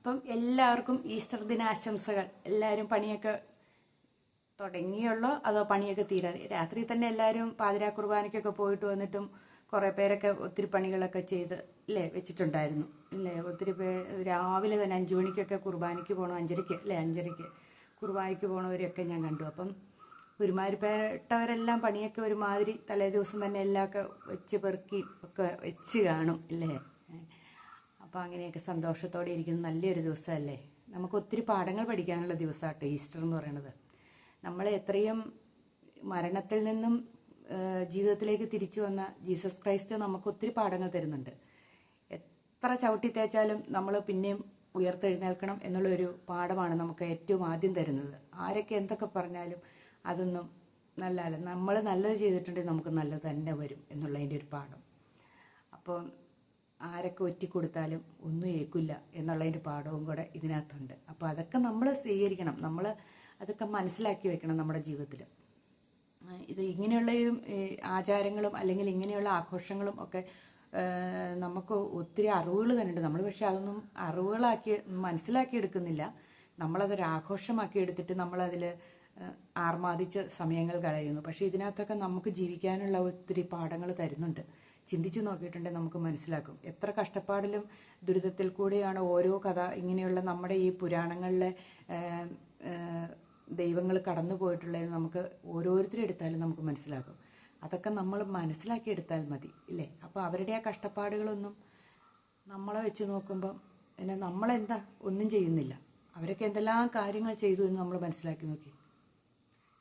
അപ്പം എല്ലാവർക്കും ഈസ്റ്റർ ദിനാശംസകൾ. എല്ലാവരും പണിയൊക്കെ തുടങ്ങിയുള്ളോ അതോ പണിയൊക്കെ തീരാതെ? രാത്രി തന്നെ എല്ലാവരും പാതിരാ കുർബാനയ്ക്കൊക്കെ പോയിട്ട് വന്നിട്ടും കുറേ പേരൊക്കെ ഒത്തിരി പണികളൊക്കെ ചെയ്ത് അല്ലേ വെച്ചിട്ടുണ്ടായിരുന്നു അല്ലേ? ഒത്തിരി രാവിലെ തന്നെ 5 മണിക്കൊക്കെ കുർബാനയ്ക്ക് പോകണം, 5:30 അല്ലേ, 5:30 കുർബാനയ്ക്ക് പോകണവരെയൊക്കെ ഞാൻ കണ്ടു. അപ്പം ഒരുമാതിരിപ്പെട്ടവരെല്ലാം പണിയൊക്കെ ഒരുമാതിരി തലേ ദിവസം തന്നെ എല്ലാമൊക്കെ വെച്ച് പെറുക്കി ഒക്കെ വെച്ച് കാണും അല്ലേ? അപ്പോൾ അങ്ങനെയൊക്കെ സന്തോഷത്തോടെ ഇരിക്കുന്ന നല്ലൊരു ദിവസമല്ലേ? നമുക്ക് ഒത്തിരി പാഠങ്ങൾ പഠിക്കാനുള്ള ദിവസമാട്ടോ ഈസ്റ്റർ എന്ന് പറയുന്നത്. നമ്മളെ എത്രയും മരണത്തിൽ നിന്നും ജീവിതത്തിലേക്ക് തിരിച്ചു വന്ന ജീസസ് ക്രൈസ്റ്റ് നമുക്ക് ഒത്തിരി പാഠങ്ങൾ തരുന്നുണ്ട്. എത്ര ചവിട്ടി തേച്ചാലും നമ്മൾ പിന്നെയും ഉയർത്തെഴുന്നേൽക്കണം എന്നുള്ളൊരു പാഠമാണ് നമുക്ക് ഏറ്റവും ആദ്യം തരുന്നത്. ആരൊക്കെ എന്തൊക്കെ പറഞ്ഞാലും അതൊന്നും നല്ലതല്ല. നമ്മൾ നല്ലത് ചെയ്തിട്ടുണ്ടെങ്കിൽ നമുക്ക് നല്ലത് തന്നെ വരും എന്നുള്ളതിൻ്റെ ഒരു പാഠം. അപ്പോൾ ആരൊക്കെ ഒറ്റിക്കൊടുത്താലും ഒന്നും ഏൽക്കില്ല എന്നുള്ളതിൻ്റെ പാഠവും കൂടെ ഇതിനകത്തുണ്ട്. അപ്പോൾ അതൊക്കെ നമ്മൾ സ്വീകരിക്കണം, നമ്മൾ അതൊക്കെ മനസ്സിലാക്കി വെക്കണം നമ്മുടെ ജീവിതത്തിൽ. ഇത് ഇങ്ങനെയുള്ള ആചാരങ്ങളും അല്ലെങ്കിൽ ഇങ്ങനെയുള്ള ആഘോഷങ്ങളും ഒക്കെ നമുക്ക് ഒത്തിരി അറിവുകൾ തന്നെയുണ്ട്. നമ്മൾ പക്ഷെ അതൊന്നും അറിവുകളാക്കി മനസ്സിലാക്കി എടുക്കുന്നില്ല. നമ്മളതൊരു ആഘോഷമാക്കി എടുത്തിട്ട് നമ്മളതിൽ ആർമാദിച്ച് സമയങ്ങൾ കളയുന്നു. പക്ഷെ ഇതിനകത്തൊക്കെ നമുക്ക് ജീവിക്കാനുള്ള ഒത്തിരി പാഠങ്ങൾ തരുന്നുണ്ട്. ചിന്തിച്ചു നോക്കിയിട്ടുണ്ടെങ്കിൽ നമുക്ക് മനസ്സിലാക്കും എത്ര കഷ്ടപ്പാടിലും ദുരിതത്തിൽ കൂടിയാണ് ഓരോ കഥ ഇങ്ങനെയുള്ള നമ്മുടെ ഈ പുരാണങ്ങളിലെ ദൈവങ്ങൾ കടന്നു പോയിട്ടുള്ളത്. നമുക്ക് ഓരോരുത്തരും എടുത്താലും നമുക്ക് മനസ്സിലാക്കും. അതൊക്കെ നമ്മൾ മനസ്സിലാക്കി എടുത്താൽ മതി ഇല്ലേ? അപ്പോൾ അവരുടെ ആ കഷ്ടപ്പാടുകളൊന്നും നമ്മളെ വെച്ച് നോക്കുമ്പം പിന്നെ നമ്മളെന്താ ഒന്നും ചെയ്യുന്നില്ല. അവരൊക്കെ എന്തെല്ലാം കാര്യങ്ങൾ ചെയ്തു എന്ന് നമ്മൾ മനസ്സിലാക്കി നോക്കി.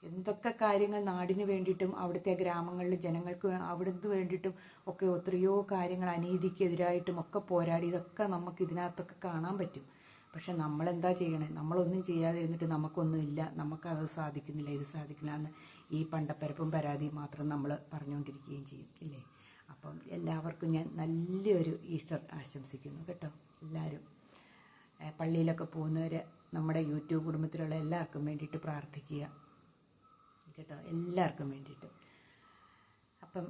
എന്തൊക്കെ കാര്യങ്ങൾ നാടിന് വേണ്ടിയിട്ടും അവിടുത്തെ ഗ്രാമങ്ങളിലെ ജനങ്ങൾക്ക് അവിടുന്ന് വേണ്ടിയിട്ടും ഒക്കെ എത്രയോ കാര്യങ്ങൾ അനീതിക്കെതിരായിട്ടും ഒക്കെ പോരാടി. ഇതൊക്കെ നമുക്ക് ഇതിനകത്തൊക്കെ കാണാൻ പറ്റും. പക്ഷെ നമ്മളെന്താ ചെയ്യണേ? നമ്മളൊന്നും ചെയ്യാതെ ഇരുന്നിട്ട് നമുക്കൊന്നുമില്ല, നമുക്കത് സാധിക്കുന്നില്ല, ഇത് സാധിക്കില്ല എന്ന് ഈ പണ്ടപ്പരപ്പും പരാതിയും മാത്രം നമ്മൾ പറഞ്ഞുകൊണ്ടിരിക്കുകയും ചെയ്യും ഇല്ലേ? അപ്പം എല്ലാവർക്കും ഞാൻ നല്ലൊരു ഈസ്റ്റർ ആശംസിക്കുന്നു കേട്ടോ. എല്ലാവരും പള്ളിയിലൊക്കെ പോകുന്നവർ നമ്മുടെ യൂട്യൂബ് കുടുംബത്തിലുള്ള എല്ലാവർക്കും വേണ്ടിയിട്ട് പ്രാർത്ഥിക്കുക കേട്ടോ, എല്ലാവർക്കും വേണ്ടിയിട്ട്. അപ്പം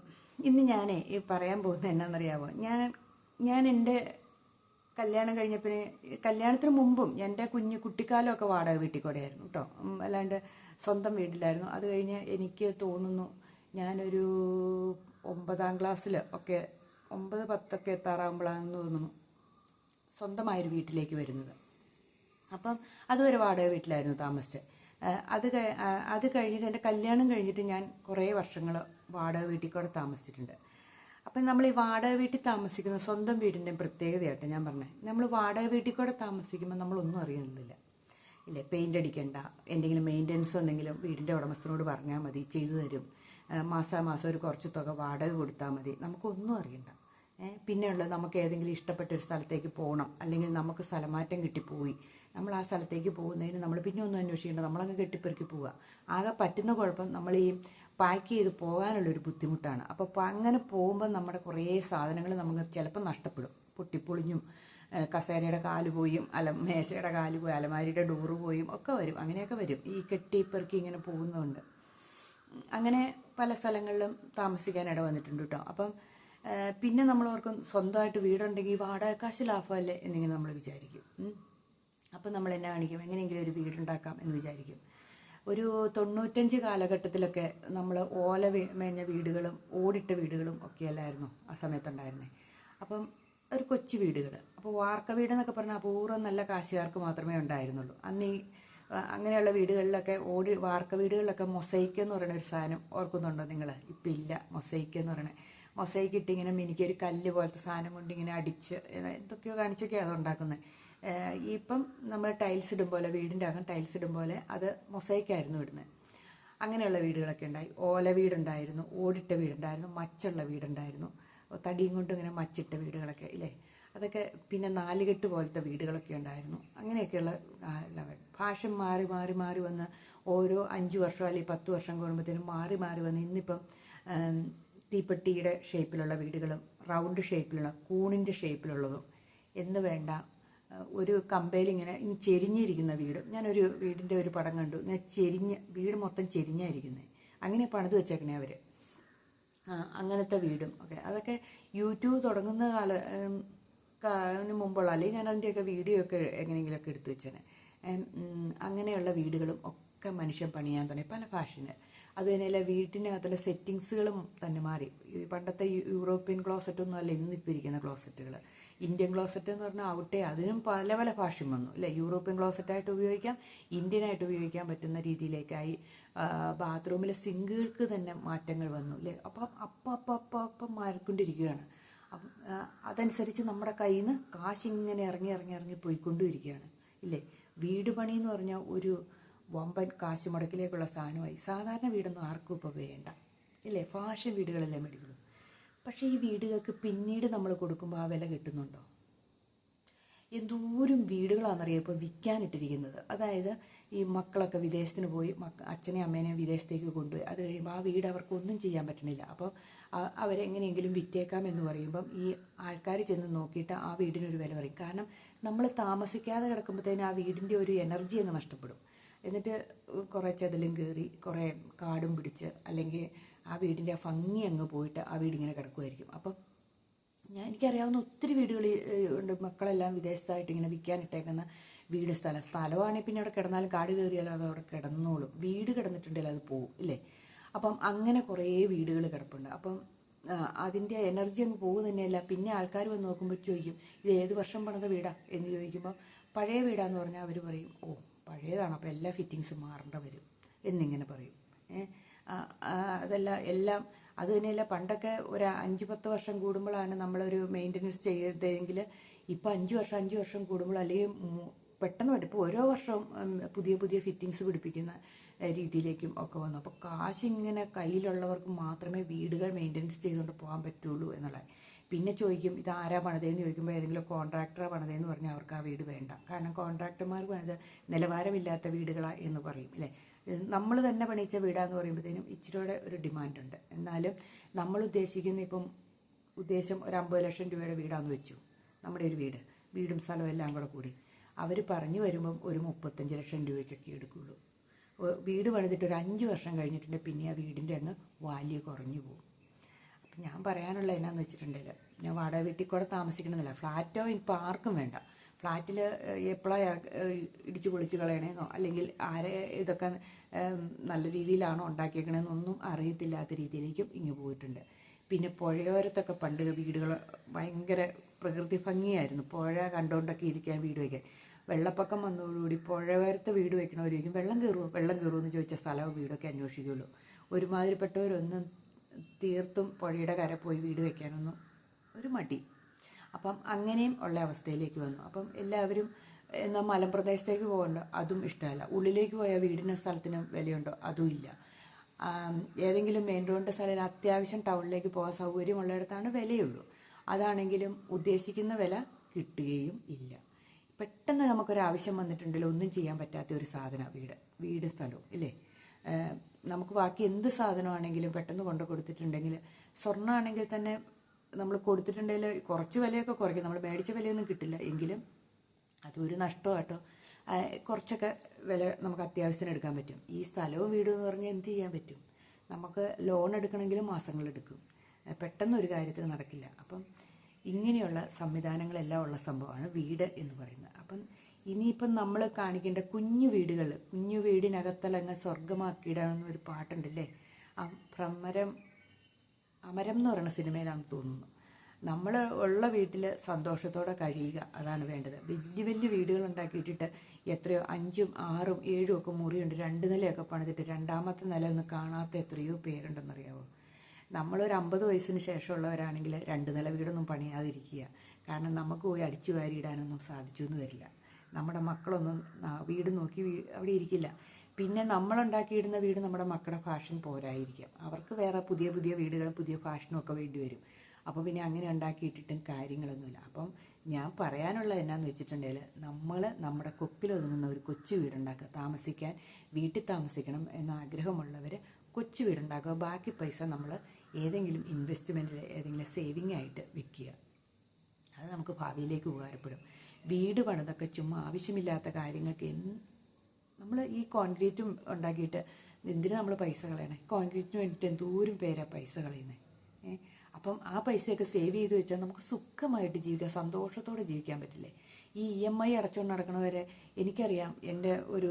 ഇന്ന് ഞാനേ ഈ പറയാൻ പോകുന്നത് എന്നാണെന്നറിയാമോ? ഞാൻ എൻ്റെ കല്യാണം കഴിഞ്ഞപ്പിന്നെ കല്യാണത്തിന് മുമ്പും എൻ്റെ കുട്ടിക്കാലമൊക്കെ വാടക വീട്ടിൽ കൂടെയായിരുന്നു കേട്ടോ, അല്ലാണ്ട് സ്വന്തം വീട്ടിലായിരുന്നു. അത് കഴിഞ്ഞ് എനിക്ക് തോന്നുന്നു ഞാനൊരു 9ാം ക്ലാസ്സിൽ ഒക്കെ 9, 10 എത്താറാകുമ്പോഴാണെന്ന് തോന്നുന്നു സ്വന്തമായൊരു വീട്ടിലേക്ക് വരുന്നത്. അപ്പം അതുവരെ വാടക വീട്ടിലായിരുന്നു താമസിച്ചത്. അത് കഴിഞ്ഞിട്ട് എൻ്റെ കല്യാണം കഴിഞ്ഞിട്ട് ഞാൻ കുറേ വർഷങ്ങൾ വാടക വീട്ടിൽ കൂടെ താമസിച്ചിട്ടുണ്ട്. അപ്പം നമ്മൾ ഈ വാടക വീട്ടിൽ താമസിക്കുന്ന സ്വന്തം വീടിൻ്റെ പ്രത്യേകതയായിട്ട് ഞാൻ പറഞ്ഞത്, നമ്മൾ വാടക വീട്ടിൽ കൂടെ താമസിക്കുമ്പോൾ നമ്മളൊന്നും അറിയുന്നില്ല ഇല്ലേ? പെയിൻ്റ് അടിക്കണ്ട, എന്തെങ്കിലും മെയിൻ്റനൻസ് എന്തെങ്കിലും വീടിൻ്റെ ഉടമസ്ഥനോട് പറഞ്ഞാൽ മതി, ചെയ്തു തരും. മാസാമാസം ഒരു കുറച്ച് തുക വാടക കൊടുത്താൽ മതി, നമുക്കൊന്നും അറിയണ്ട. പിന്നെയുള്ളത് നമുക്ക് ഏതെങ്കിലും ഇഷ്ടപ്പെട്ട ഒരു സ്ഥലത്തേക്ക് പോകണം, അല്ലെങ്കിൽ നമുക്ക് സ്ഥലമാറ്റം കിട്ടിപ്പോയി, നമ്മൾ ആ സ്ഥലത്തേക്ക് പോകുന്നതിന് നമ്മൾ പിന്നെ ഒന്നും അന്വേഷിക്കേണ്ട, നമ്മളങ്ങ് കെട്ടിപ്പെറുക്കി പോവുക. ആകെ പറ്റുന്ന കുഴപ്പം നമ്മൾ ഈ പാക്ക് ചെയ്ത് പോകാനുള്ളൊരു ബുദ്ധിമുട്ടാണ്. അപ്പോൾ അങ്ങനെ പോകുമ്പോൾ നമ്മുടെ കുറേ സാധനങ്ങൾ നമുക്ക് ചിലപ്പോൾ നഷ്ടപ്പെടും, പൊട്ടിപ്പൊളിഞ്ഞും കസേരയുടെ കാല് പോയും മേശയുടെ കാല് പോയി അലമാരിയുടെ ഡോറ് പോയും ഒക്കെ വരും. അങ്ങനെയൊക്കെ വരും ഈ കെട്ടിപ്പെറുക്കി ഇങ്ങനെ പോകുന്നതുകൊണ്ട്. അങ്ങനെ പല സ്ഥലങ്ങളിലും താമസിക്കാൻ ഇട വന്നിട്ടുണ്ട് കേട്ടോ. അപ്പം പിന്നെ നമ്മൾ ഓർക്കും സ്വന്തമായിട്ട് വീടുണ്ടെങ്കിൽ വാടക കാശ് ലാഭമല്ലേ എന്നിങ്ങനെ നമ്മൾ വിചാരിക്കും. അപ്പം നമ്മൾ എന്നാ കാണിക്കും, എങ്ങനെയെങ്കിലും ഒരു വീടുണ്ടാക്കാം എന്ന് വിചാരിക്കും. ഒരു 95 കാലഘട്ടത്തിലൊക്കെ നമ്മൾ ഓല മേഞ്ഞ വീടുകളും ഓടിട്ട വീടുകളും ഒക്കെ അല്ലായിരുന്നു ആ സമയത്തുണ്ടായിരുന്നത്. അപ്പം ഒരു കൊച്ചു വീടുകൾ, അപ്പോൾ വാർക്ക വീടെന്നൊക്കെ പറഞ്ഞാൽ അപൂർവം നല്ല കാശുകാർക്ക് മാത്രമേ ഉണ്ടായിരുന്നുള്ളൂ. അന്ന് ഈ അങ്ങനെയുള്ള വീടുകളിലൊക്കെ വാർക്ക വീടുകളിലൊക്കെ മൊസൈക്ക് എന്ന് പറയുന്ന ഒരു സാധനം ഓർക്കുന്നുണ്ടോ നിങ്ങൾ? ഇപ്പം ഇല്ല. മൊസൈക്ക് എന്ന് പറയണേ, മൊസൈക്ക് ഇട്ടിങ്ങനെ എനിക്കൊരു കല്ല് പോലത്തെ സാധനം കൊണ്ട് ഇങ്ങനെ അടിച്ച് എന്തൊക്കെയോ കാണിച്ചൊക്കെയാണ് അത് ഉണ്ടാക്കുന്നത്. ഇപ്പം നമ്മൾ ടൈൽസ് ഇടും പോലെ, വീടിൻ്റെ അകം ടൈൽസ് ഇടും പോലെ അത് മൊസൈക്കായിരുന്നു ഇടുന്നത്. അങ്ങനെയുള്ള വീടുകളൊക്കെ ഉണ്ടായി. ഓല വീടുണ്ടായിരുന്നു, ഓടിട്ട വീടുണ്ടായിരുന്നു, മച്ചുള്ള വീടുണ്ടായിരുന്നു, തടിയും കൊണ്ട് ഇങ്ങനെ മച്ചിട്ട വീടുകളൊക്കെ ഇല്ലേ? അതൊക്കെ പിന്നെ 4 കെട്ട് പോലത്തെ വീടുകളൊക്കെ ഉണ്ടായിരുന്നു. അങ്ങനെയൊക്കെയുള്ള ഫാഷൻ മാറി മാറി മാറി വന്ന് ഓരോ 5 വർഷം അല്ലെങ്കിൽ 10 വർഷം കൂടുമ്പോഴത്തേനും മാറി മാറി വന്ന് ഇന്നിപ്പം തീപ്പെട്ടിയുടെ ഷേപ്പിലുള്ള വീടുകളും റൗണ്ട് ഷേപ്പിലുള്ള കൂണിൻ്റെ ഷേപ്പിലുള്ളതും എന്ന് വേണ്ട ഒരു കമ്പയിൽ ഇങ്ങനെ ചെരിഞ്ഞിരിക്കുന്ന വീടും. ഞാനൊരു വീടിൻ്റെ ഒരു പടം കണ്ടു, ഇങ്ങനെ വീട് മൊത്തം ചെരിഞ്ഞായിരിക്കുന്നത്. അങ്ങനെ പണിത് വെച്ചേക്കണേ അവർ. അങ്ങനത്തെ വീടും ഒക്കെ. അതൊക്കെ യൂട്യൂബ് തുടങ്ങുന്ന മുമ്പുള്ള, അല്ലെങ്കിൽ ഞാൻ അതിൻ്റെയൊക്കെ വീഡിയോ ഒക്കെ എങ്ങനെയെങ്കിലുമൊക്കെ എടുത്തു വെച്ചേനെ. അങ്ങനെയുള്ള വീടുകളും ഒക്കെ മനുഷ്യൻ പണിയാൻ തുടങ്ങി, പല ഫാഷന്. അത് തന്നെയല്ല, വീട്ടിനകത്തുള്ള സെറ്റിങ്സുകളും തന്നെ മാറി. പണ്ടത്തെ യൂറോപ്യൻ ക്ലോസറ്റൊന്നും അല്ല ഇന്നിപ്പോൾ ഇരിക്കുന്ന ക്ലോസറ്റുകൾ. ഇന്ത്യൻ ക്ലോസറ്റ് എന്ന് പറഞ്ഞാൽ ആവട്ടെ, അതിനും പല പല ഫാഷൻ വന്നു അല്ലേ. യൂറോപ്യൻ ക്ലോസറ്റായിട്ട് ഉപയോഗിക്കാം, ഇന്ത്യനായിട്ട് ഉപയോഗിക്കാൻ പറ്റുന്ന രീതിയിലേക്കായി. ബാത്റൂമിലെ സിങ്കുകൾക്ക് തന്നെ മാറ്റങ്ങൾ വന്നു അല്ലേ. അപ്പം മാറിക്കൊണ്ടിരിക്കുകയാണ്. അതനുസരിച്ച് നമ്മുടെ കയ്യിൽ നിന്ന് കാശ് ഇങ്ങനെ ഇറങ്ങി പോയിക്കൊണ്ടിരിക്കുകയാണ് ഇല്ലേ. വീട് പണി എന്ന് പറഞ്ഞാൽ ഒരു വമ്പൻ കാശ് മുടക്കിലേക്കുള്ള സാധനമായി. സാധാരണ വീടൊന്നും ആർക്കും ഇപ്പോൾ വേണ്ട ഇല്ലേ, ഫാഷൻ വീടുകളല്ലേ മേടിക്കുള്ളൂ. പക്ഷേ ഈ വീടുകൾക്ക് പിന്നീട് നമ്മൾ കൊടുക്കുമ്പോൾ ആ വില കിട്ടുന്നുണ്ടോ? എന്തോരം വീടുകളാണെന്നറിയാം ഇപ്പോൾ വിൽക്കാനിട്ടിരിക്കുന്നത്. അതായത് ഈ മക്കളൊക്കെ വിദേശത്തിന് പോയി അച്ഛനെയും അമ്മേനെയും വിദേശത്തേക്ക് കൊണ്ടുപോയി, അത് കഴിയുമ്പോൾ ആ വീട് അവർക്കൊന്നും ചെയ്യാൻ പറ്റണില്ല. അപ്പോൾ അവരെങ്ങനെയെങ്കിലും വിറ്റേക്കാം എന്ന് പറയുമ്പം ഈ ആൾക്കാർ ചെന്ന് നോക്കിയിട്ട് ആ വീടിനൊരു വില പറയും. കാരണം നമ്മൾ താമസിക്കാതെ കിടക്കുമ്പോഴത്തേനും ആ വീടിൻ്റെ ഒരു എനർജി അങ്ങ് നഷ്ടപ്പെടും. എന്നിട്ട് കുറേ ചെതലും കയറി കുറേ കാടും പിടിച്ച്, അല്ലെങ്കിൽ ആ വീടിൻ്റെ ഭംഗി അങ്ങ് പോയിട്ട് ആ വീടിങ്ങനെ കിടക്കുമായിരിക്കും. അപ്പം എനിക്കറിയാവുന്ന ഒത്തിരി വീടുകൾ ഉണ്ട്, മക്കളെല്ലാം വിദേശത്തായിട്ട് ഇങ്ങനെ വിൽക്കാനിട്ടേക്കുന്ന സ്ഥലമാണെങ്കിൽ പിന്നെ അവിടെ കിടന്നാലും കാട് കയറിയാലും അത് അവിടെ കിടന്നോളും. വീട് കിടന്നിട്ടുണ്ടെങ്കിൽ അത് പോവും ഇല്ലേ. അപ്പം അങ്ങനെ കുറേ വീടുകൾ കിടപ്പുണ്ട്. അപ്പം അതിൻ്റെ എനർജി അങ്ങ് പോകും തന്നെയല്ല. പിന്നെ ആൾക്കാർ വന്ന് നോക്കുമ്പോൾ ചോദിക്കും, ഇത് ഏത് വർഷം പണിത വീടാ എന്ന് ചോദിക്കുമ്പോൾ പഴയ വീടാന്ന് പറഞ്ഞാൽ അവർ പറയും, ഓ പഴയതാണ്, അപ്പോൾ എല്ലാ ഫിറ്റിങ്സും മാറേണ്ട വരും എന്നിങ്ങനെ പറയും. എല്ലാം അത് തന്നെയല്ല. പണ്ടൊക്കെ ഒരു 5-10 വർഷം കൂടുമ്പോഴാണ് നമ്മളൊരു മെയിൻ്റനൻസ് ചെയ്തതെങ്കിൽ ഇപ്പം 5 വർഷം കൂടുമ്പോൾ, അല്ലെങ്കിൽ പെട്ടെന്ന് വരും. ഇപ്പോൾ ഓരോ വർഷവും പുതിയ ഫിറ്റിങ്സ് പിടിപ്പിക്കുന്ന രീതിയിലേക്കും ഒക്കെ വന്നു. അപ്പോൾ കാശ് ഇങ്ങനെ കയ്യിലുള്ളവർക്ക് മാത്രമേ വീടുകൾ മെയിൻ്റനൻസ് ചെയ്തുകൊണ്ട് പോകാൻ പറ്റുള്ളൂ എന്നുള്ളത്. പിന്നെ ചോദിക്കും, ഇത് ആരാ പണിതേന്ന് ചോദിക്കുമ്പോൾ ഏതെങ്കിലും കോൺട്രാക്ടറാണ് പണിതേന്ന് പറഞ്ഞാൽ അവർക്ക് ആ വീട് വേണ്ട. കാരണം കോൺട്രാക്ടർമാർ പണിത് നിലവാരമില്ലാത്ത വീടുകളാണ് എന്ന് പറയും അല്ലേ. നമ്മൾ തന്നെ പണിയിച്ച വീടാന്ന് പറയുമ്പോഴത്തേനും ഇച്ചിരിയുടെ ഒരു ഡിമാൻഡുണ്ട്. എന്നാലും നമ്മൾ ഉദ്ദേശിക്കുന്ന ഉദ്ദേശം ഒരു 50 ലക്ഷം രൂപയുടെ വീടാന്ന് വെച്ചു, നമ്മുടെ ഒരു വീടും സ്ഥലവും എല്ലാം കൂടെ കൂടി. അവർ പറഞ്ഞു വരുമ്പം ഒരു 35 ലക്ഷം രൂപയ്ക്കൊക്കെ എടുക്കുകയുള്ളൂ. വീട് പണിതിട്ട് ഒരു 5 വർഷം കഴിഞ്ഞിട്ടുണ്ടെങ്കിൽ പിന്നെ ആ വീടിൻ്റെ അങ്ങ് വാല്യൂ കുറഞ്ഞു പോകും. അപ്പം ഞാൻ പറയാനുള്ള എന്നാന്ന് വെച്ചിട്ടുണ്ടെങ്കിൽ, ഞാൻ വാടക വീട്ടിൽ കൂടെ താമസിക്കണമെന്നില്ല. ഫ്ലാറ്റോ ഇപ്പോൾ ആർക്കും വേണ്ട. ഫ്ലാറ്റിൽ എപ്പോഴാണ് ഇടിച്ചു പൊളിച്ച് കളയണേന്നോ അല്ലെങ്കിൽ ഇതൊക്കെ നല്ല രീതിയിലാണോ ഉണ്ടാക്കിയേക്കണേന്നൊന്നും അറിയത്തില്ലാത്ത രീതിയിലേക്കും ഇങ്ങ് പോയിട്ടുണ്ട്. പിന്നെ പുഴയോരത്തൊക്കെ പണ്ട് വീടുകൾ ഭയങ്കര പ്രകൃതി ഭംഗിയായിരുന്നു. പുഴ കണ്ടുകൊണ്ടൊക്കെ ഇരിക്കാൻ വീട് വയ്ക്കാൻ. വെള്ളപ്പൊക്കം വന്നതോടുകൂടി പുഴയോരത്ത് വീട് വയ്ക്കണവരായിരിക്കും വെള്ളം കയറുമെന്ന് ചോദിച്ച സ്ഥലവും വീടൊക്കെ അന്വേഷിക്കുള്ളൂ. ഒരുമാതിരിപ്പെട്ടവരൊന്നും തീർത്തും പുഴയുടെ കര പോയി വീട് വയ്ക്കാനൊന്നും ഒരു മടി. അപ്പം അങ്ങനെയും ഉള്ള അവസ്ഥയിലേക്ക് വന്നു. അപ്പം എല്ലാവരും എന്നാൽ മലമ്പ്രദേശത്തേക്ക് പോകണ്ടോ, അതും ഇഷ്ടമല്ല. ഉള്ളിലേക്ക് പോയാൽ വീടിനും സ്ഥലത്തിനും വിലയുണ്ടോ, അതും ഇല്ല. ഏതെങ്കിലും മെയിൻ റോഡിൻ്റെ സ്ഥലം അത്യാവശ്യം ടൗണിലേക്ക് പോകാൻ സൗകര്യമുള്ളിടത്താണ് വിലയുള്ളൂ. അതാണെങ്കിലും ഉദ്ദേശിക്കുന്ന വില കിട്ടുകയും ഇല്ല. പെട്ടെന്ന് നമുക്കൊരാവശ്യം വന്നിട്ടുണ്ടെങ്കിൽ ഒന്നും ചെയ്യാൻ പറ്റാത്ത ഒരു സാധനമാണ് വീട് സ്ഥലവും ഇല്ലേ. നമുക്ക് ബാക്കി എന്ത് സാധനമാണെങ്കിലും പെട്ടെന്ന് കൊണ്ടു കൊടുത്തിട്ടുണ്ടെങ്കിൽ, സ്വർണ്ണമാണെങ്കിൽ തന്നെ നമ്മൾ കൊടുത്തിട്ടുണ്ടെങ്കിൽ കുറച്ച് വിലയൊക്കെ കുറയ്ക്കും. നമ്മൾ മേടിച്ച വിലയൊന്നും കിട്ടില്ല, എങ്കിലും അതൊരു നഷ്ടമാട്ടോ. കുറച്ചൊക്കെ വില നമുക്ക് അത്യാവശ്യത്തിന് എടുക്കാൻ പറ്റും. ഈ സ്ഥലവും വീടും എന്ന് പറഞ്ഞാൽ എന്ത് ചെയ്യാൻ പറ്റും? നമുക്ക് ലോൺ എടുക്കണമെങ്കിലും മാസങ്ങളെടുക്കും, പെട്ടെന്നൊരു കാര്യത്തിന് നടക്കില്ല. അപ്പം ഇങ്ങനെയുള്ള സംവിധാനങ്ങളെല്ലാം ഉള്ള സംഭവമാണ് വീട് എന്ന് പറയുന്നത്. അപ്പം ഇനിയിപ്പം നമ്മൾ കാണിക്കേണ്ട കുഞ്ഞു വീടിനകത്തലങ്ങ് സ്വർഗമാക്കിയിടാമെന്നൊരു പാട്ടുണ്ടല്ലേ, അമരം എന്ന് പറയുന്ന സിനിമയിലാണെന്ന് തോന്നുന്നു. നമ്മൾ ഉള്ള വീട്ടിൽ സന്തോഷത്തോടെ കഴിയുക, അതാണ് വേണ്ടത്. വലിയ വീടുകൾ ഉണ്ടാക്കിയിട്ടിട്ട് എത്രയോ 5ഉം 6ഉം 7ഉം ഒക്കെ മുറിയുണ്ട്, 2 നിലയൊക്കെ പണിതിട്ട് രണ്ടാമത്തെ നില ഒന്നും കാണാത്ത എത്രയോ പേരുണ്ടെന്നറിയാവോ. നമ്മളൊരു 50 വയസ്സിന് ശേഷമുള്ളവരാണെങ്കിൽ 2 നില വീടൊന്നും പണിയാതിരിക്കുക. കാരണം നമുക്ക് പോയി അടിച്ചു വാരിയിടാനൊന്നും സാധിച്ചു എന്ന് വരില്ല. നമ്മുടെ മക്കളൊന്നും വീട് നോക്കി അവിടെ ഇരിക്കില്ല. പിന്നെ നമ്മളുണ്ടാക്കിയിടുന്ന വീട് നമ്മുടെ മക്കളുടെ ഫാഷൻ പോരായിരിക്കാം. അവർക്ക് വേറെ പുതിയ വീടുകളും പുതിയ ഫാഷനും ഒക്കെ വേണ്ടി വരും. അപ്പോൾ പിന്നെ അങ്ങനെ ഉണ്ടാക്കിയിട്ടിട്ടും കാര്യങ്ങളൊന്നുമില്ല. അപ്പം ഞാൻ പറയാനുള്ളത് എന്നാന്ന് വെച്ചിട്ടുണ്ടെങ്കിൽ, നമ്മൾ നമ്മുടെ കൊക്കിലൊതുങ്ങുന്ന ഒരു കൊച്ചു വീടുണ്ടാക്കുക. വീട്ടിൽ താമസിക്കണം എന്ന ആഗ്രഹമുള്ളവർ കൊച്ചു വീടുണ്ടാക്കുക. ബാക്കി പൈസ നമ്മൾ ഏതെങ്കിലും ഇൻവെസ്റ്റ്മെൻറ്റിൽ ഏതെങ്കിലും സേവിങ് ആയിട്ട് വെക്കുക. അത് നമുക്ക് ഭാവിയിലേക്ക് ഉപകാരപ്പെടും. വീട് പണിതൊക്കെ ചുമ്മാ ആവശ്യമില്ലാത്ത കാര്യങ്ങൾക്ക് നമ്മൾ ഈ കോൺക്രീറ്റും ഉണ്ടാക്കിയിട്ട് എന്തിനാ നമ്മൾ പൈസ കളയണേ? കോൺക്രീറ്റിന് വേണ്ടിയിട്ട് എന്തോരം പേരാ പൈസ കളയുന്നത്. അപ്പം ആ പൈസയൊക്കെ സേവ് ചെയ്ത് വെച്ചാൽ നമുക്ക് സുഖമായിട്ട് ജീവിക്കാം, സന്തോഷത്തോടെ ജീവിക്കാൻ പറ്റില്ലേ? ഈ EMI അടച്ചുകൊണ്ട് നടക്കണവരെ എനിക്കറിയാം. എൻ്റെ ഒരു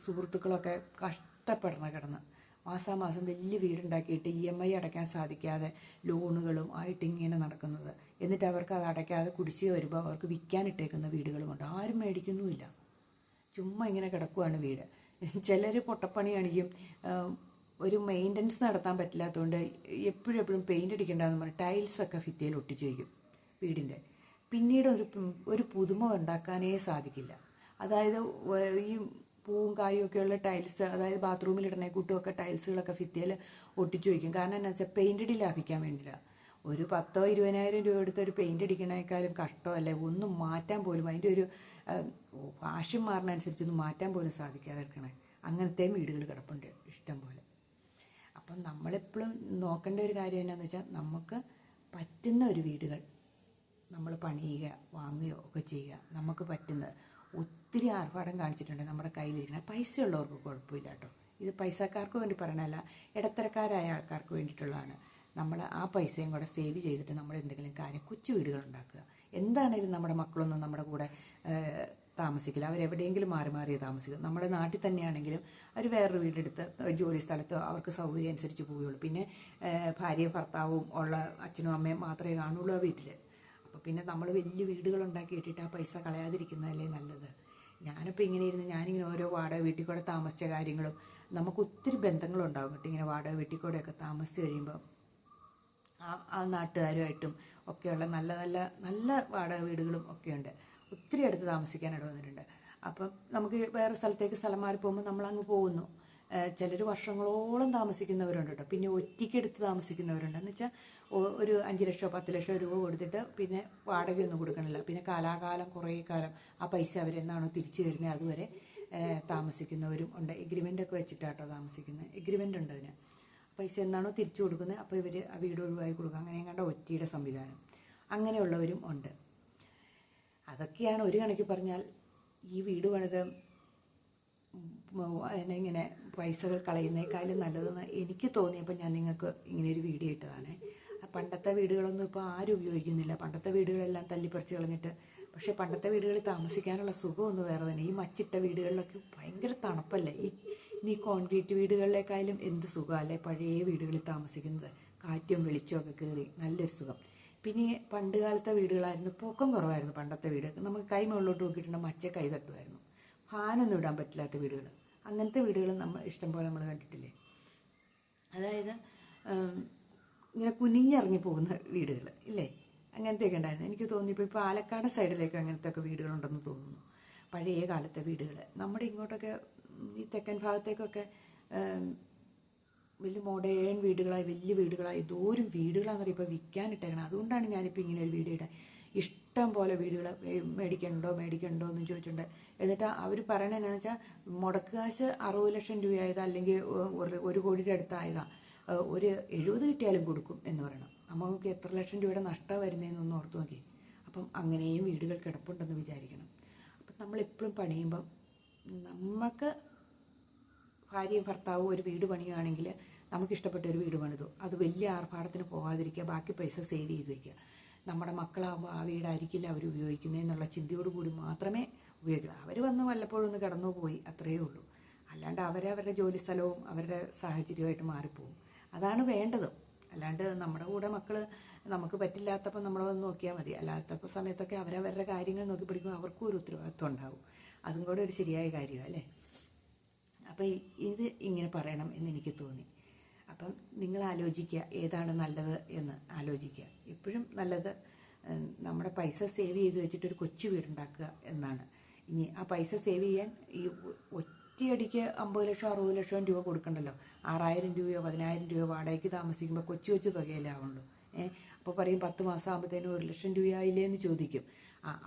സുഹൃത്തുക്കളൊക്കെ കഷ്ടപ്പെടണം കിടന്ന് മാസാമാസം വലിയ വീടുണ്ടാക്കിയിട്ട് EMI അടയ്ക്കാൻ സാധിക്കാതെ ലോണുകളും ആയിട്ട് ഇങ്ങനെ നടക്കുന്നത്. എന്നിട്ട് അവർക്ക് അത് അടയ്ക്കാതെ കുടിശ്ശിക വരുമ്പോൾ അവർക്ക് വിൽക്കാനിട്ടേക്കുന്ന വീടുകളുമുണ്ട്. ആരും മേടിക്കുന്നുമില്ല, ചുമ്മാ ഇങ്ങനെ കിടക്കുവാണ് വീട്. ചിലർ പൊട്ടപ്പണി കാണിക്കും. ഒരു മെയിൻ്റനൻസ് നടത്താൻ പറ്റില്ലാത്തതുകൊണ്ട് എപ്പോഴും പെയിൻ്റ് അടിക്കേണ്ടതെന്ന് പറഞ്ഞ് ടൈൽസൊക്കെ ഭിത്തിയിൽ ഒട്ടിച്ചു വയ്ക്കും വീടിൻ്റെ. പിന്നീട് ഒരു പുതുമ ഉണ്ടാക്കാനേ സാധിക്കില്ല. അതായത് ഈ പൂവും കായും ഒക്കെയുള്ള ടൈൽസ്, അതായത് ബാത്റൂമിൽ ഇടണേ കൂട്ടുമൊക്കെ ടൈൽസുകളൊക്കെ ഭിത്തിയിൽ ഒട്ടിച്ചു വയ്ക്കും. കാരണം എന്താ വെച്ചാൽ പെയിൻ്റ് അടി ലാഭിക്കാൻ വേണ്ടിയില്ല. ഒരു 10,000-20,000 രൂപ എടുത്ത് ഒരു പെയിൻ്റ് അടിക്കണേക്കാളും കഷ്ടമല്ലേ ഒന്നും മാറ്റാൻ പോലും, അതിൻ്റെ ഒരു ഫാഷൻ മാറുന്നതനുസരിച്ചൊന്നും മാറ്റാൻ പോലും സാധിക്കാതെ ഇരിക്കണേ. അങ്ങനത്തെ വീടുകൾ കിടപ്പുണ്ട് ഇഷ്ടം പോലെ. അപ്പം നമ്മളെപ്പോഴും നോക്കേണ്ട ഒരു കാര്യം എന്നാന്ന് വെച്ചാൽ നമുക്ക് പറ്റുന്ന ഒരു വീടുകൾ നമ്മൾ പണിയുക, വാങ്ങുകയോ ഒക്കെ ചെയ്യുക. നമുക്ക് പറ്റുന്നത് ഒത്തിരി ആർഭാടം കാണിച്ചിട്ടുണ്ട് നമ്മുടെ കയ്യിലിരിക്കണ പൈസ ഉള്ളവർക്ക് കുഴപ്പമില്ല കേട്ടോ. ഇത് പൈസക്കാർക്ക് വേണ്ടി പറയണല്ല, ഇടത്തരക്കാരായ ആൾക്കാർക്ക് വേണ്ടിയിട്ടുള്ളതാണ്. നമ്മൾ ആ പൈസയും കൂടെ സേവ് ചെയ്തിട്ട് നമ്മൾ എന്തെങ്കിലും കാര്യം കൊച്ചു വീടുകൾ ഉണ്ടാക്കുക. എന്താണേലും നമ്മുടെ മക്കളൊന്നും നമ്മുടെ കൂടെ താമസിക്കില്ല, അവരെവിടെയെങ്കിലും മാറി മാറി താമസിക്കും. നമ്മുടെ നാട്ടിൽ തന്നെയാണെങ്കിലും അവർ വേറൊരു വീടെടുത്ത് ജോലി സ്ഥലത്തോ അവർക്ക് സൗകര്യം അനുസരിച്ച് പോവുകയുള്ളൂ. പിന്നെ ഭാര്യയും ഭർത്താവും ഉള്ള അച്ഛനും അമ്മയും മാത്രമേ കാണുള്ളൂ ആ വീട്ടിൽ. അപ്പോൾ പിന്നെ നമ്മൾ വലിയ വീടുകൾ ഉണ്ടാക്കി ഇട്ടിട്ട് ആ പൈസ കളയാതിരിക്കുന്നതല്ലേ നല്ലത്. ഞാനിപ്പോൾ ഇങ്ങനെ ഇരുന്ന് ഞാനിങ്ങനെ ഓരോ വാടക വീട്ടിൽ കൂടെ താമസിച്ച കാര്യങ്ങളും നമുക്ക് ഒത്തിരി ബന്ധങ്ങളുണ്ടാകും കേട്ടോ. ഇങ്ങനെ വാടക വീട്ടിൽ കൂടെയൊക്കെ താമസിച്ച് കഴിയുമ്പോൾ ആ നാട്ടുകാരുമായിട്ടും ഒക്കെയുള്ള നല്ല നല്ല നല്ല വാടക വീടുകളും ഒക്കെയുണ്ട്. ഒത്തിരി അടുത്ത് താമസിക്കാനിട വന്നിട്ടുണ്ട്. അപ്പം നമുക്ക് വേറെ സ്ഥലത്തേക്ക് സ്ഥലം മാറി പോകുമ്പോൾ നമ്മളങ്ങ് പോകുന്നു. ചിലർ വർഷങ്ങളോളം താമസിക്കുന്നവരുണ്ട് കേട്ടോ. പിന്നെ ഒറ്റയ്ക്കെടുത്ത് താമസിക്കുന്നവരുണ്ട്. എന്ന് വെച്ചാൽ ഒരു 5 ലക്ഷമോ 10 ലക്ഷമോ രൂപ കൊടുത്തിട്ട് പിന്നെ വാടകയൊന്നും കൊടുക്കണില്ല. പിന്നെ കാലാകാലം കുറേ കാലം ആ പൈസ അവരെന്നാണോ തിരിച്ചു തരുന്നത് അതുവരെ താമസിക്കുന്നവരും ഉണ്ട്. എഗ്രിമെൻ്റൊക്കെ വെച്ചിട്ടാട്ടോ താമസിക്കുന്നത്. എഗ്രിമെൻ്റ് ഉണ്ട് അതിന്. പൈസ എന്നാണോ തിരിച്ചു കൊടുക്കുന്നത് അപ്പോൾ ഇവർ ആ വീട് ഒഴിവായി കൊടുക്കുക. അങ്ങനെ കണ്ട ഒറ്റയുടെ സംവിധാനം അങ്ങനെയുള്ളവരും ഉണ്ട്. അതൊക്കെയാണ് ഒരു കണക്ക് പറഞ്ഞാൽ ഈ വീട് പണിത് ഇങ്ങനെ പൈസകൾ കളയുന്നേക്കാളും നല്ലതെന്ന് എനിക്ക് തോന്നിയപ്പോൾ ഞാൻ നിങ്ങൾക്ക് ഇങ്ങനെ ഒരു വീഡിയോ ഇട്ടതാണ്. പണ്ടത്തെ വീടുകളൊന്നും ഇപ്പോൾ ആരും ഉപയോഗിക്കുന്നില്ല. പണ്ടത്തെ വീടുകളെല്ലാം തല്ലിപ്പറിച്ച് കളഞ്ഞിട്ട്. പക്ഷേ പണ്ടത്തെ വീടുകളിൽ താമസിക്കാനുള്ള സുഖമൊന്നും വേറെ തന്നെ. ഈ മച്ചിട്ട വീടുകളിലൊക്കെ ഭയങ്കര തണുപ്പല്ലേ. ഈ കോൺക്രീറ്റ് വീടുകളിലേക്കായാലും എന്ത് സുഖമല്ലേ പഴയ വീടുകളിൽ താമസിക്കുന്നത്. കാറ്റും വെളിച്ചമൊക്കെ കയറി നല്ലൊരു സുഖം. പിന്നെ പണ്ട് കാലത്തെ വീടുകളായിരുന്നു, പൊക്കം കുറവായിരുന്നു പണ്ടത്തെ വീട്. നമുക്ക് കൈ മുകളിലോട്ട് നോക്കിയിട്ടുണ്ടെങ്കിൽ മറ്റേ കൈ തട്ടുമായിരുന്നു. ഫാനൊന്നും ഇടാൻ പറ്റില്ലാത്ത വീടുകൾ. അങ്ങനത്തെ വീടുകൾ ഇഷ്ടംപോലെ നമ്മൾ കണ്ടിട്ടില്ലേ. അതായത് ഇങ്ങനെ കുനിഞ്ഞിറങ്ങി പോകുന്ന വീടുകൾ ഇല്ലേ, അങ്ങനത്തെയൊക്കെ ഉണ്ടായിരുന്നു. എനിക്ക് തോന്നിയപ്പോൾ ഇപ്പോൾ പാലക്കാട് സൈഡിലേക്ക് അങ്ങനത്തെ ഒക്കെ വീടുകളുണ്ടെന്ന് തോന്നുന്നു. പഴയ കാലത്തെ വീടുകൾ നമ്മുടെ ഇങ്ങോട്ടൊക്കെ ഈ തെക്കൻ ഭാഗത്തേക്കൊക്കെ വലിയ മോഡേൺ വീടുകളായി വലിയ വീടുകളായി എന്തോരം വീടുകളാണെന്ന് പറയുമ്പോൾ വിൽക്കാനിട്ടേക്കണം. അതുകൊണ്ടാണ് ഞാനിപ്പോൾ ഇങ്ങനെ ഒരു വീഡിയോ ഇടാൻ. ഇഷ്ടം പോലെ വീടുകൾ മേടിക്കണ്ടോ എന്ന് ചോദിച്ചിട്ടുണ്ട്. എന്നിട്ട് അവർ പറയണത് എന്താണെന്ന് വെച്ചാൽ മുടക്ക് കാശ് 60 ലക്ഷം രൂപയായത് അല്ലെങ്കിൽ 1 കോടിയുടെ അടുത്തായതാ, ഒരു 70 കിട്ടിയാലും കൊടുക്കും എന്ന് പറയണം. നമുക്ക് എത്ര ലക്ഷം രൂപയുടെ നഷ്ടം വരുന്നതെന്നൊന്ന് ഓർത്ത് നോക്കി. അപ്പം അങ്ങനെയും വീടുകൾ കിടപ്പുണ്ടെന്ന് വിചാരിക്കണം. അപ്പം നമ്മളെപ്പോഴും പണിയുമ്പം നമുക്ക് ഭാര്യയും ഭർത്താവും ഒരു വീട് പണിയുകയാണെങ്കിൽ നമുക്കിഷ്ടപ്പെട്ട ഒരു വീട് പണിതു, അത് വലിയ ആർഭാടത്തിന് പോകാതിരിക്കുക, ബാക്കി പൈസ സേവ് ചെയ്ത് വയ്ക്കുക. നമ്മുടെ മക്കളാകുമ്പോൾ ആ വീടായിരിക്കില്ല അവർ ഉപയോഗിക്കുന്നതെന്നുള്ള ചിന്തയോടുകൂടി മാത്രമേ ഉപയോഗിക്കണം. അവർ വന്ന് വല്ലപ്പോഴും ഒന്ന് കിടന്നു പോയി, അത്രയേ ഉള്ളൂ. അല്ലാണ്ട് അവരവരുടെ ജോലി സ്ഥലവും അവരുടെ സാഹചര്യമായിട്ട് മാറിപ്പോകും. അതാണ് വേണ്ടത്. അല്ലാണ്ട് നമ്മുടെ കൂടെ മക്കൾ നമുക്ക് പറ്റില്ലാത്തപ്പോൾ നമ്മളെ വന്ന് നോക്കിയാൽ മതി. അല്ലാത്തപ്പോൾ സമയത്തൊക്കെ അവരവരുടെ കാര്യങ്ങൾ നോക്കി പിടിക്കുമ്പോൾ അവർക്കും ഒരു ഉത്തരവാദിത്വം ഉണ്ടാവും. അതും കൂടെ ഒരു ശരിയായ കാര്യമാണ് അല്ലേ. അപ്പം ഇത് ഇങ്ങനെ പറയണം എന്നെനിക്ക് തോന്നി. അപ്പം നിങ്ങൾ ആലോചിക്കുക ഏതാണ് നല്ലത് എന്ന് ആലോചിക്കുക. എപ്പോഴും നല്ലത് നമ്മുടെ പൈസ സേവ് ചെയ്ത് വെച്ചിട്ടൊരു കൊച്ചു വീടുണ്ടാക്കുക എന്നാണ്. ഇനി ആ പൈസ സേവ് ചെയ്യാൻ ഈ ഒറ്റയടിക്ക് 50 ലക്ഷം 60 ലക്ഷം രൂപ കൊടുക്കണ്ടല്ലോ. 6000 രൂപയോ 10000 രൂപയോ വാടകയ്ക്ക് താമസിക്കുമ്പോൾ കൊച്ചു തുകയല്ലേ ആവുള്ളൂ. അപ്പോൾ പറയും 10 മാസം ആകുമ്പോഴത്തേനും 1 ലക്ഷം രൂപയായില്ലേ എന്ന് ചോദിക്കും.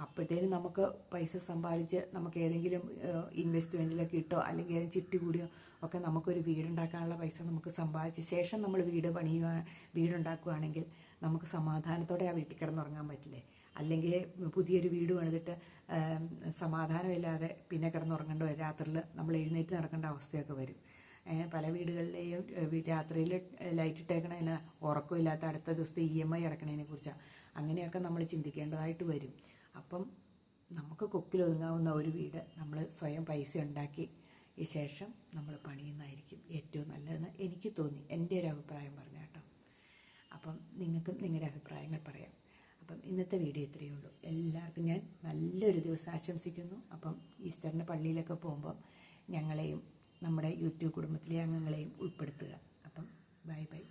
അപ്പോഴത്തേനും നമുക്ക് പൈസ സമ്പാദിച്ച് നമുക്ക് ഏതെങ്കിലും ഇൻവെസ്റ്റ്മെൻറ്റിലൊക്കെ ഇട്ടോ അല്ലെങ്കിൽ ചിട്ടി കൂടിയോ ഒക്കെ നമുക്കൊരു വീടുണ്ടാക്കാനുള്ള പൈസ നമുക്ക് സമ്പാദിച്ച ശേഷം നമ്മൾ വീടുണ്ടാക്കുകയാണെങ്കിൽ നമുക്ക് സമാധാനത്തോടെ ആ വീട്ടിൽ കിടന്നുറങ്ങാൻ പറ്റില്ലേ. അല്ലെങ്കിൽ പുതിയൊരു വീട് പണിതിട്ട് സമാധാനമില്ലാതെ പിന്നെ കിടന്നുറങ്ങേണ്ട വരും. രാത്രിയിൽ നമ്മൾ എഴുന്നേറ്റ് നടക്കേണ്ട അവസ്ഥയൊക്കെ വരും. പല വീടുകളിലെയും രാത്രിയിൽ ലൈറ്റ് ഇട്ടേക്കണതിന് ഉറക്കമില്ലാത്ത അടുത്ത ദിവസത്തെ EMI അടക്കണതിനെ കുറിച്ചാണ്. അങ്ങനെയൊക്കെ നമ്മൾ ചിന്തിക്കേണ്ടതായിട്ട് വരും. അപ്പം നമുക്ക് കൊക്കിലൊതുങ്ങാവുന്ന ഒരു വീട് നമ്മൾ സ്വയം പൈസ ഉണ്ടാക്കി ശേഷം നമ്മൾ പണിയുന്നതായിരിക്കും ഏറ്റവും നല്ലതെന്ന് എനിക്ക് തോന്നി. എൻ്റെ ഒരു അഭിപ്രായം പറഞ്ഞു കേട്ടോ. അപ്പം നിങ്ങൾക്കും നിങ്ങളുടെ അഭിപ്രായങ്ങൾ പറയാം. അപ്പം ഇന്നത്തെ വീഡിയോ ഇത്രയേ ഉള്ളൂ. എല്ലാവർക്കും ഞാൻ നല്ലൊരു ദിവസം ആശംസിക്കുന്നു. അപ്പം ഈസ്റ്ററിന് പള്ളിയിലൊക്കെ പോകുമ്പം ഞങ്ങളെയും നമ്മുടെ യൂട്യൂബ് കുടുംബത്തിലെ അംഗങ്ങളെയും ഉൾപ്പെടുത്തുക. അപ്പം ബൈ ബൈ.